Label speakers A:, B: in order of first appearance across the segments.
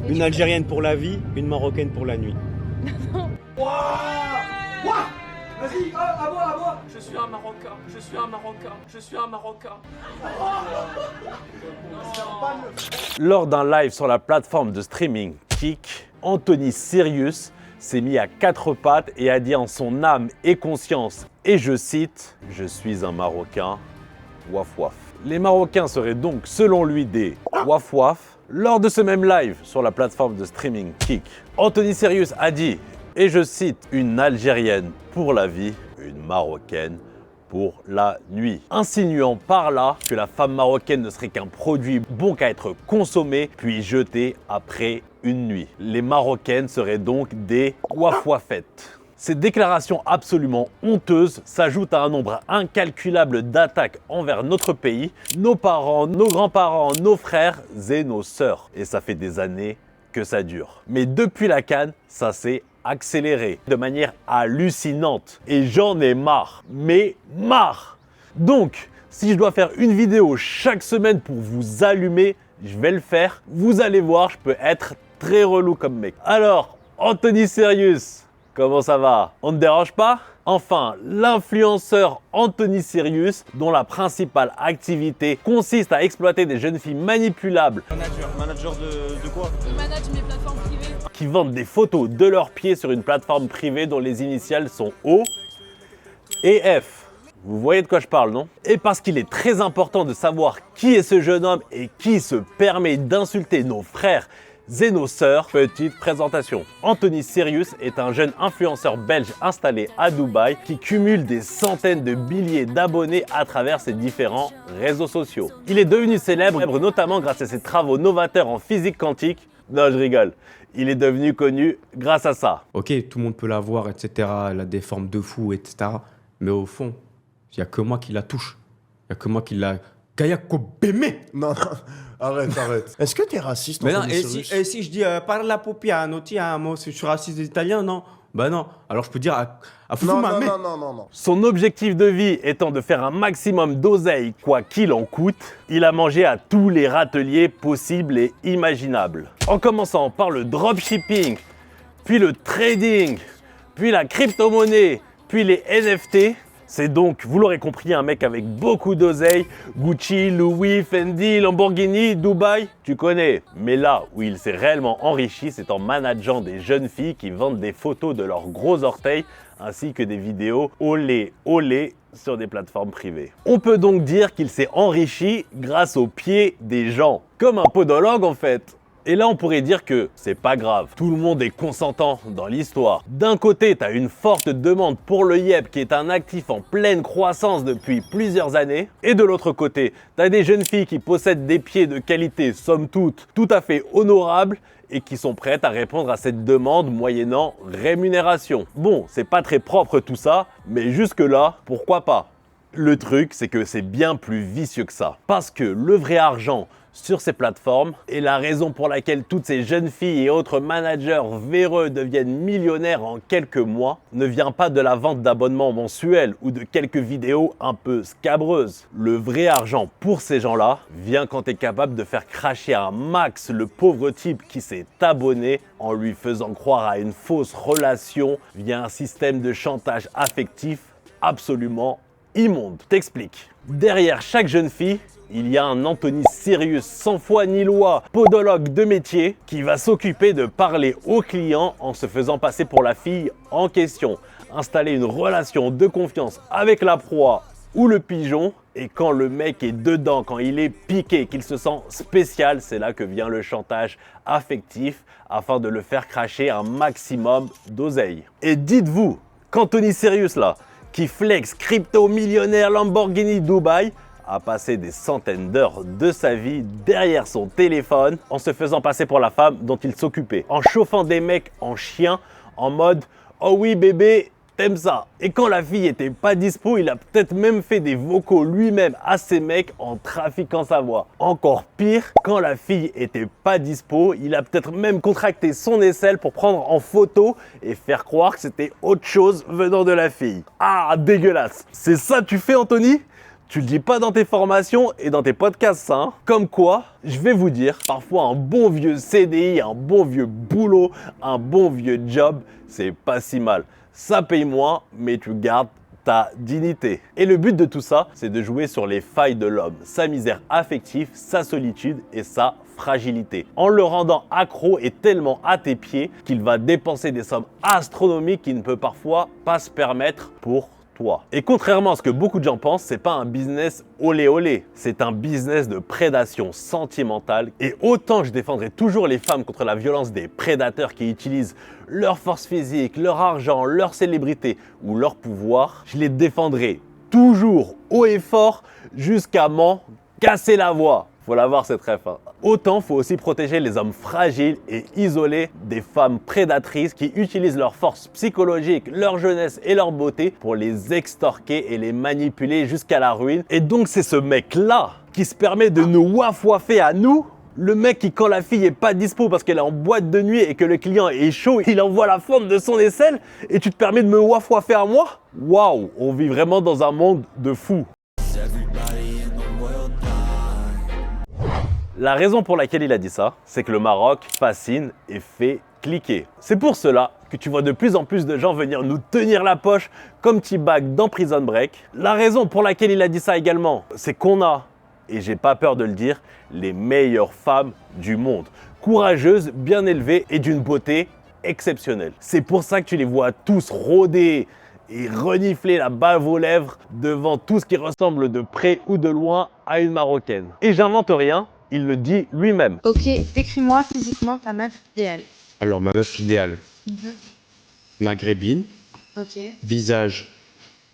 A: Une Algérienne pour la vie, une Marocaine pour la nuit.
B: Vas-y, à moi.
C: Je suis un Marocain, je suis un Marocain, je suis un Marocain.
D: Lors d'un live sur la plateforme de streaming Kik, Anthony Sirius s'est mis à quatre pattes et a dit en son âme et conscience, et je cite, « Je suis un Marocain, waf waf ». Les Marocains seraient donc selon lui des waf waf. Lors de ce même live sur la plateforme de streaming Kik, Anthony Sirius a dit, et je cite, « Une Algérienne pour la vie, une Marocaine pour la nuit », insinuant par là que la femme marocaine ne serait qu'un produit bon qu'à être consommé puis jeté après une nuit. Les Marocaines seraient donc des waf-wafettes. Ces déclarations absolument honteuses s'ajoutent à un nombre incalculable d'attaques envers notre pays, nos parents, nos grands-parents, nos frères et nos sœurs. Et ça fait des années que ça dure. Mais depuis la CAN, ça s'est accéléré de manière hallucinante. Et j'en ai marre. Mais marre! Donc, si je dois faire une vidéo chaque semaine pour vous allumer, je vais le faire. Vous allez voir, je peux être très relou comme mec. Alors, Anthony Sirius, comment ça va? On ne dérange pas? Enfin, l'influenceur Anthony Sirius, dont la principale activité consiste à exploiter des jeunes filles manipulables.
A: Manager de quoi?
E: Je manage mes plateformes privées.
D: Qui vendent des photos de leurs pieds sur une plateforme privée dont les initiales sont O et F. Vous voyez de quoi je parle, non? Et parce qu'il est très important de savoir qui est ce jeune homme et qui se permet d'insulter nos frères et nos sœurs, petite présentation. Anthony Sirius est un jeune influenceur belge installé à Dubaï qui cumule des centaines de milliers d'abonnés à travers ses différents réseaux sociaux. Il est devenu célèbre notamment grâce à ses travaux novateurs en physique quantique. Non, je rigole. Il est devenu connu grâce à ça.
F: Ok, tout le monde peut la voir, etc. Elle a des formes de fou, etc. Mais au fond, il n'y a que moi qui la touche. Il n'y a que moi qui la... Kaya Kobeme.
G: Non, arrête. Est-ce que t'es raciste?
F: Mais non,
G: Anthony Sirius
F: et si je dis par la popia, moi, je suis raciste des Italiens, non? Bah non. Alors je peux dire à foutre ma mère.
G: Non.
D: Son objectif de vie étant de faire un maximum d'oseille, quoi qu'il en coûte, il a mangé à tous les râteliers possibles et imaginables. En commençant par le dropshipping, puis le trading, puis la crypto-monnaie, puis les NFT. C'est donc, vous l'aurez compris, un mec avec beaucoup d'oseille, Gucci, Louis, Fendi, Lamborghini, Dubaï, tu connais. Mais là où il s'est réellement enrichi, c'est en manageant des jeunes filles qui vendent des photos de leurs gros orteils ainsi que des vidéos olé sur des plateformes privées. On peut donc dire qu'il s'est enrichi grâce aux pieds des gens, comme un podologue en fait. Et là, on pourrait dire que c'est pas grave. Tout le monde est consentant dans l'histoire. D'un côté, tu as une forte demande pour le yep qui est un actif en pleine croissance depuis plusieurs années. Et de l'autre côté, tu as des jeunes filles qui possèdent des pieds de qualité, somme toute, tout à fait honorables et qui sont prêtes à répondre à cette demande moyennant rémunération. Bon, c'est pas très propre tout ça, mais jusque-là, pourquoi pas? Le truc, c'est que c'est bien plus vicieux que ça. Parce que le vrai argent sur ces plateformes et la raison pour laquelle toutes ces jeunes filles et autres managers véreux deviennent millionnaires en quelques mois ne vient pas de la vente d'abonnements mensuels ou de quelques vidéos un peu scabreuses. Le vrai argent pour ces gens-là vient quand tu es capable de faire cracher un max le pauvre type qui s'est abonné en lui faisant croire à une fausse relation via un système de chantage affectif absolument immonde. T'explique. Derrière chaque jeune fille, il y a un Anthony Sirius sans foi ni loi, podologue de métier, qui va s'occuper de parler aux clients en se faisant passer pour la fille en question, installer une relation de confiance avec la proie ou le pigeon, et quand le mec est dedans, quand il est piqué, qu'il se sent spécial, c'est là que vient le chantage affectif afin de le faire cracher un maximum d'oseille. Et dites-vous qu'Anthony Sirius là, qui flex crypto-millionnaire Lamborghini Dubaï, a passé des centaines d'heures de sa vie derrière son téléphone en se faisant passer pour la femme dont il s'occupait, en chauffant des mecs en chien, en mode « Oh oui bébé, t'aimes ça ?» Et quand la fille était pas dispo, il a peut-être même fait des vocaux lui-même à ces mecs en trafiquant sa voix. Encore pire, quand la fille était pas dispo, il a peut-être même contracté son aisselle pour prendre en photo et faire croire que c'était autre chose venant de la fille. Ah, dégueulasse! C'est ça que tu fais, Anthony? Tu le dis pas dans tes formations et dans tes podcasts, ça, hein. Comme quoi, je vais vous dire, parfois un bon vieux CDI, un bon vieux boulot, un bon vieux job, c'est pas si mal. Ça paye moins, mais tu gardes ta dignité. Et le but de tout ça, c'est de jouer sur les failles de l'homme, sa misère affective, sa solitude et sa fragilité, en le rendant accro et tellement à tes pieds qu'il va dépenser des sommes astronomiques qu'il ne peut parfois pas se permettre pour toi. Et contrairement à ce que beaucoup de gens pensent, c'est pas un business olé olé, c'est un business de prédation sentimentale. Et autant je défendrai toujours les femmes contre la violence des prédateurs qui utilisent leur force physique, leur argent, leur célébrité ou leur pouvoir, je les défendrai toujours haut et fort jusqu'à m'en casser la voix. Faut l'avoir cette ref, hein. Autant faut aussi protéger les hommes fragiles et isolés des femmes prédatrices qui utilisent leur force psychologique, leur jeunesse et leur beauté pour les extorquer et les manipuler jusqu'à la ruine. Et donc c'est ce mec-là qui se permet de nous waf-waffer à nous. Le mec qui, quand la fille est pas dispo parce qu'elle est en boîte de nuit et que le client est chaud, il envoie la fente de son aisselle et tu te permets de me waf-waffer à moi? Waouh, on vit vraiment dans un monde de fous. La raison pour laquelle il a dit ça, c'est que le Maroc fascine et fait cliquer. C'est pour cela que tu vois de plus en plus de gens venir nous tenir la poche comme T-Bag dans Prison Break. La raison pour laquelle il a dit ça également, c'est qu'on a, et j'ai pas peur de le dire, les meilleures femmes du monde. Courageuses, bien élevées et d'une beauté exceptionnelle. C'est pour ça que tu les vois tous rôder et renifler la bave aux lèvres devant tout ce qui ressemble de près ou de loin à une Marocaine. Et j'invente rien. Il le dit lui-même.
E: Ok, décris-moi physiquement ta meuf idéale.
F: Alors, ma meuf idéale, maghrébine,
E: Ok,
F: visage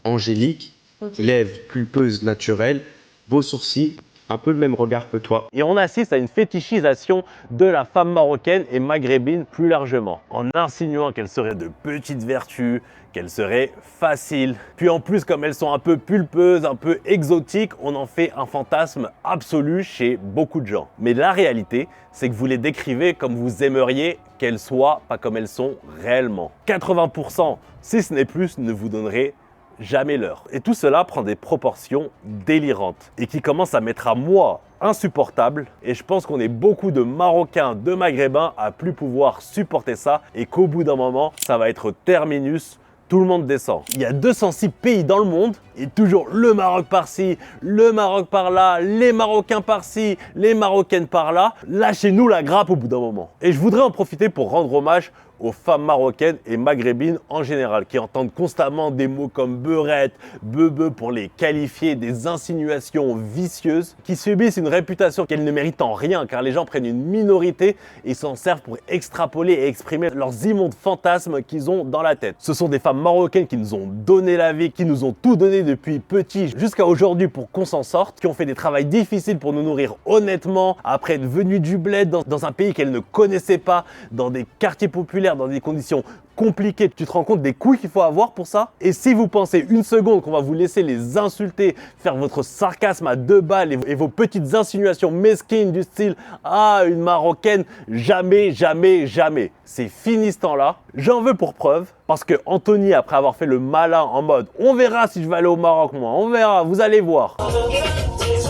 F: angélique,
E: ok.
F: lèvres pulpeuses naturelles, beaux sourcils, un peu le même regard que toi.
D: Et on assiste à une fétichisation de la femme marocaine et maghrébine plus largement, en insinuant qu'elle serait de petites vertus, qu'elle serait facile. Puis en plus, comme elles sont un peu pulpeuses, un peu exotiques, on en fait un fantasme absolu chez beaucoup de gens. Mais la réalité, c'est que vous les décrivez comme vous aimeriez qu'elles soient, pas comme elles sont réellement. 80%, si ce n'est plus, ne vous donnerez jamais l'heure. Et tout cela prend des proportions délirantes et qui commence à mettre à moi insupportable. Et je pense qu'on est beaucoup de Marocains, de Maghrébins à plus pouvoir supporter ça et qu'au bout d'un moment, ça va être terminus. Tout le monde descend. Il y a 206 pays dans le monde et toujours le Maroc par-ci, le Maroc par-là, les Marocains par-ci, les Marocaines par-là. Lâchez-nous la grappe au bout d'un moment. Et je voudrais en profiter pour rendre hommage aux femmes marocaines et maghrébines en général, qui entendent constamment des mots comme beurette, beubeu pour les qualifier, des insinuations vicieuses, qui subissent une réputation qu'elles ne méritent en rien, car les gens prennent une minorité et s'en servent pour extrapoler et exprimer leurs immondes fantasmes qu'ils ont dans la tête. Ce sont des femmes marocaines qui nous ont donné la vie, qui nous ont tout donné depuis petits jusqu'à aujourd'hui pour qu'on s'en sorte, qui ont fait des travails difficiles pour nous nourrir honnêtement, après être venues du bled dans un pays qu'elles ne connaissaient pas, dans des quartiers populaires, dans des conditions compliquées. Tu te rends compte des couilles qu'il faut avoir pour ça? Et si vous pensez une seconde qu'on va vous laisser les insulter, faire votre sarcasme à 2 balles et vos petites insinuations mesquines du style « Ah, une Marocaine, jamais, jamais, jamais ». C'est fini ce temps-là. J'en veux pour preuve parce que Anthony, après avoir fait le malin en mode « On verra si je vais aller au Maroc, moi, on verra, vous allez voir ».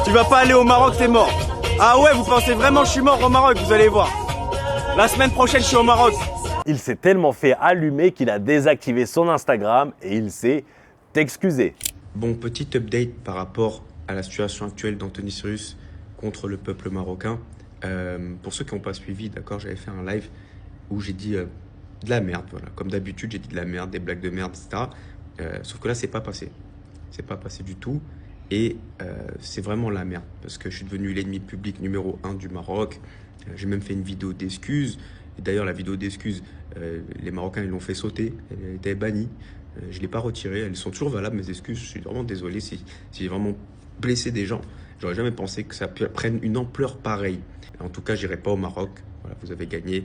A: Tu vas pas aller au Maroc, t'es mort. Ah ouais, vous pensez vraiment que je suis mort au Maroc, vous allez voir. La semaine prochaine, je suis au Maroc.
D: Il s'est tellement fait allumer qu'il a désactivé son Instagram et il s'est excusé.
F: Bon, petit update par rapport à la situation actuelle d'Anthony Cyrus contre le peuple marocain. Pour ceux qui n'ont pas suivi, d'accord, j'avais fait un live où j'ai dit de la merde, voilà. Comme d'habitude, j'ai dit de la merde, des blagues de merde, etc. Sauf que là, c'est pas passé. C'est pas passé du tout. Et c'est vraiment la merde parce que je suis devenu l'ennemi public numéro 1 du Maroc. J'ai même fait une vidéo d'excuses. Et d'ailleurs, la vidéo d'excuses, les Marocains, ils l'ont fait sauter. Elle était bannie. Je ne l'ai pas retirée. Elles sont toujours valables, mes excuses. Je suis vraiment désolé si j'ai vraiment blessé des gens. J'aurais jamais pensé que ça prenne une ampleur pareille. En tout cas, j'irai pas au Maroc. Voilà, vous avez gagné.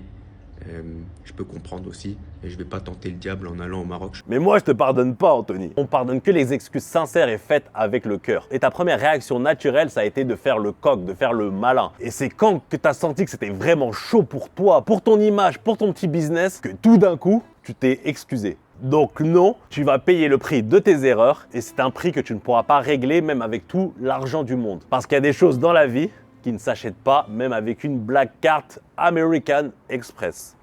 F: Je peux comprendre aussi. Et je vais pas tenter le diable en allant au Maroc.
D: Mais moi, je te pardonne pas, Anthony. On pardonne que les excuses sincères et faites avec le cœur. Et ta première réaction naturelle, ça a été de faire le coq, de faire le malin. Et c'est quand que tu as senti que c'était vraiment chaud pour toi, pour ton image, pour ton petit business, que tout d'un coup, tu t'es excusé. Donc non, tu vas payer le prix de tes erreurs et c'est un prix que tu ne pourras pas régler même avec tout l'argent du monde. Parce qu'il y a des choses dans la vie qui ne s'achètent pas même avec une Black Card American Express.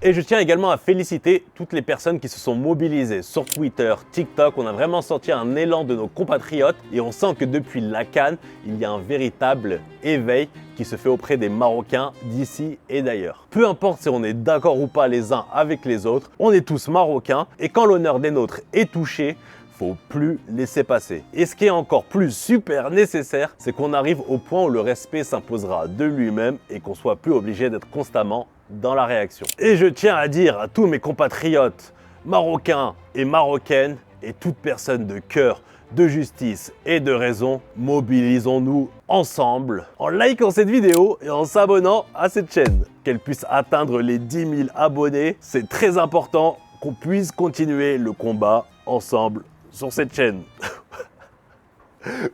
D: Et je tiens également à féliciter toutes les personnes qui se sont mobilisées sur Twitter, TikTok. On a vraiment senti un élan de nos compatriotes et on sent que depuis la CAN, il y a un véritable éveil qui se fait auprès des Marocains d'ici et d'ailleurs. Peu importe si on est d'accord ou pas les uns avec les autres, on est tous Marocains et quand l'honneur des nôtres est touché, faut plus laisser passer. Et ce qui est encore plus super nécessaire, c'est qu'on arrive au point où le respect s'imposera de lui-même et qu'on soit plus obligé d'être constamment dans la réaction. Et je tiens à dire à tous mes compatriotes marocains et marocaines et toute personne de cœur, de justice et de raison, mobilisons-nous ensemble en likant cette vidéo et en s'abonnant à cette chaîne. Qu'elle puisse atteindre les 10 000 abonnés, c'est très important qu'on puisse continuer le combat ensemble sur cette chaîne.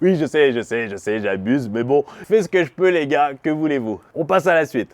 D: Oui, je sais, j'abuse, mais bon, fais ce que je peux les gars, que voulez-vous? On passe à la suite.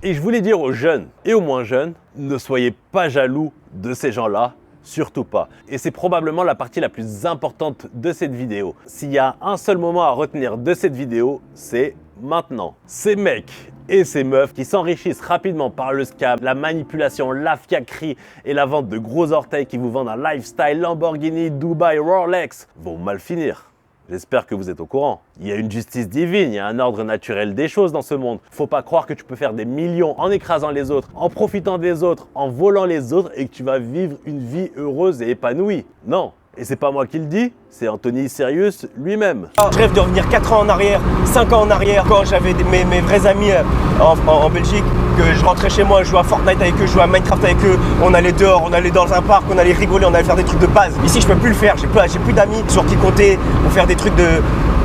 D: Et je voulais dire aux jeunes et aux moins jeunes, ne soyez pas jaloux de ces gens-là, surtout pas. Et c'est probablement la partie la plus importante de cette vidéo. S'il y a un seul moment à retenir de cette vidéo, c'est maintenant. Ces mecs et ces meufs qui s'enrichissent rapidement par le scam, la manipulation, la fiaquerie et la vente de gros orteils qui vous vendent un lifestyle Lamborghini, Dubaï, Rolex vont mal finir. J'espère que vous êtes au courant. Il y a une justice divine, il y a un ordre naturel des choses dans ce monde. Faut pas croire que tu peux faire des millions en écrasant les autres, en profitant des autres, en volant les autres et que tu vas vivre une vie heureuse et épanouie. Non. Et c'est pas moi qui le dis, c'est Anthony Sirius lui-même.
A: Je rêve de revenir 4 ans en arrière, 5 ans en arrière, quand j'avais mes vrais amis en Belgique, que je rentrais chez moi, je jouais à Fortnite avec eux, je jouais à Minecraft avec eux, on allait dehors, on allait dans un parc, on allait rigoler, on allait faire des trucs de base. Ici, je peux plus le faire, j'ai plus d'amis sur qui compter pour faire des trucs de...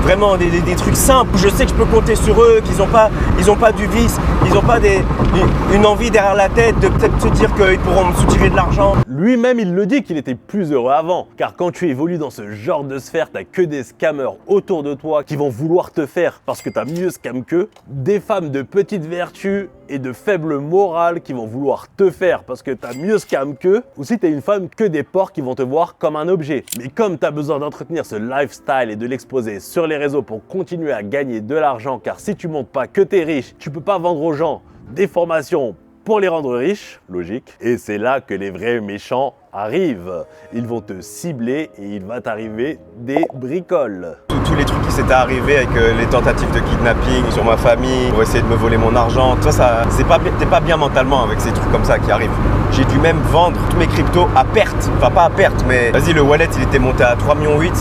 A: Vraiment des trucs simples. Je sais que je peux compter sur eux, qu'ils n'ont pas du vice, ils n'ont pas une envie derrière la tête de peut-être se dire qu'ils pourront me soutirer de l'argent.
D: Lui-même, il le dit qu'il était plus heureux avant. Car quand tu évolues dans ce genre de sphère, t'as que des scammers autour de toi qui vont vouloir te faire parce que t'as mieux scam qu'eux. Des femmes de petite vertu et de faible morale qui vont vouloir te faire parce que t'as mieux scam qu'eux. Ou si t'es une femme, que des porcs qui vont te voir comme un objet. Mais comme t'as besoin d'entretenir ce lifestyle et de l'exposer sur les réseaux pour continuer à gagner de l'argent, car si tu montres pas que t'es riche, tu peux pas vendre aux gens des formations pour les rendre riches, logique. Et c'est là que les vrais méchants arrivent. Ils vont te cibler et il va t'arriver des bricoles.
A: Tous les trucs qui s'étaient arrivés avec les tentatives de kidnapping sur ma famille pour essayer de me voler mon argent, t'es pas bien mentalement avec ces trucs comme ça qui arrivent. J'ai dû même vendre tous mes cryptos à perte, enfin pas à perte, mais vas-y, le wallet il était monté à 3,8 millions,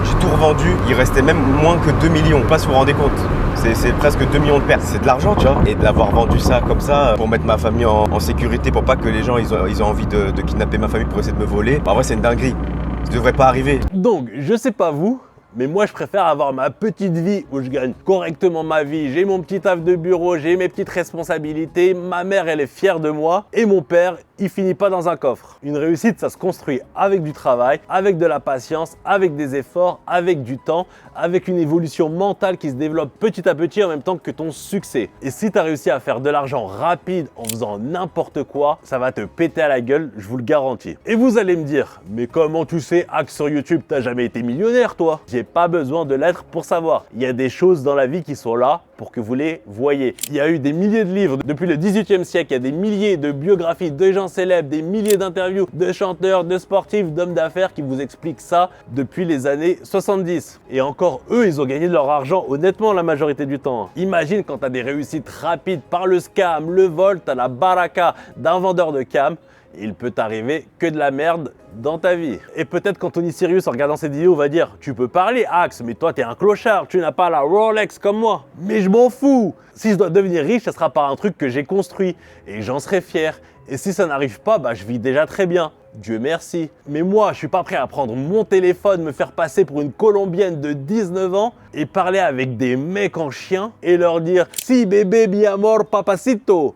A: j'ai tout revendu, il restait même moins que 2 millions, pas si vous vous rendez compte. C'est presque 2 millions de pertes, c'est de l'argent, tu vois. Et de l'avoir vendu ça comme ça pour mettre ma famille en sécurité, pour pas que les gens ils ont envie de kidnapper ma famille pour essayer de me voler, en vrai c'est une dinguerie. Ça devrait pas arriver.
D: Donc, je sais pas vous, mais moi je préfère avoir ma petite vie où je gagne correctement ma vie, j'ai mon petit taf de bureau, j'ai mes petites responsabilités, ma mère elle est fière de moi et mon père il finit pas dans un coffre. Une réussite ça se construit avec du travail, avec de la patience, avec des efforts, avec du temps, avec une évolution mentale qui se développe petit à petit en même temps que ton succès. Et si tu as réussi à faire de l'argent rapide en faisant n'importe quoi, ça va te péter à la gueule, je vous le garantis. Et vous allez me dire, mais comment tu sais, Axe sur YouTube, t'as jamais été millionnaire toi? J'ai pas besoin de l'être pour savoir. Il y a des choses dans la vie qui sont là pour que vous les voyez. Il y a eu des milliers de livres depuis le 18e siècle, il y a des milliers de biographies de gens célèbres, des milliers d'interviews de chanteurs, de sportifs, d'hommes d'affaires qui vous expliquent ça depuis les années 70. Et encore, eux, ils ont gagné de leur argent honnêtement la majorité du temps. Imagine quand tu as des réussites rapides par le scam, le vol, tu as la baraka d'un vendeur de cam. Il peut t'arriver que de la merde dans ta vie. Et peut-être qu'Anthony Sirius, en regardant cette vidéo, va dire « Tu peux parler, Axe, mais toi, t'es un clochard, tu n'as pas la Rolex comme moi. » Mais je m'en fous. Si je dois devenir riche, ça sera par un truc que j'ai construit et j'en serai fier. Et si ça n'arrive pas, je vis déjà très bien. Dieu merci. Mais moi, je suis pas prêt à prendre mon téléphone, me faire passer pour une Colombienne de 19 ans et parler avec des mecs en chien et leur dire « Si bébé, mi amor, papacito. »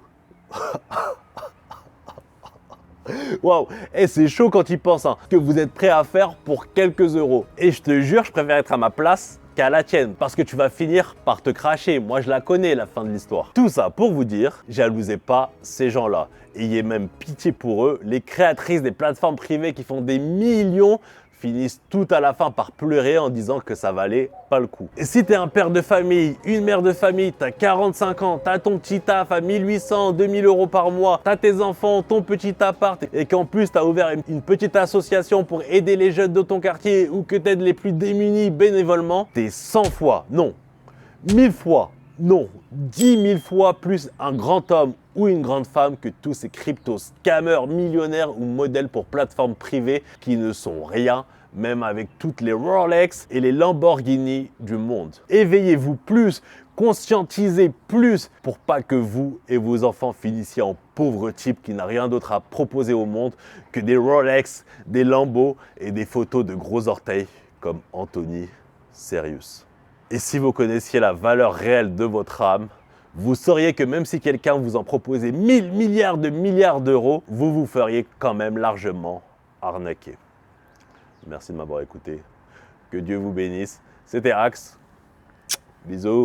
D: Waouh, et c'est chaud quand il pense, hein, que vous êtes prêt à faire pour quelques euros. Et je te jure, je préfère être à ma place qu'à la tienne, parce que tu vas finir par te cracher. Moi, je la connais, la fin de l'histoire. Tout ça pour vous dire, jalousez pas ces gens-là. Ayez même pitié pour eux. Les créatrices des plateformes privées qui font des millions finissent tout à la fin par pleurer en disant que ça valait pas le coup. Et si tu es un père de famille, une mère de famille, tu as 45 ans, tu as ton petit taf à 1800, 2000 euros par mois, tu as tes enfants, ton petit appart et qu'en plus tu as ouvert une petite association pour aider les jeunes de ton quartier ou que tu aides les plus démunis bénévolement, tu es 100 fois, non, 1000 fois, non, 10 000 fois plus un grand homme ou une grande femme que tous ces crypto-scammers millionnaires ou modèles pour plateformes privées qui ne sont rien, même avec toutes les Rolex et les Lamborghini du monde. Éveillez-vous plus, conscientisez plus pour pas que vous et vos enfants finissiez en pauvres types qui n'a rien d'autre à proposer au monde que des Rolex, des Lambo et des photos de gros orteils comme Anthony Serious. Et si vous connaissiez la valeur réelle de votre âme, vous sauriez que même si quelqu'un vous en proposait 1000 milliards de milliards d'euros, vous vous feriez quand même largement arnaquer. Merci de m'avoir écouté. Que Dieu vous bénisse. C'était Axe. Bisous.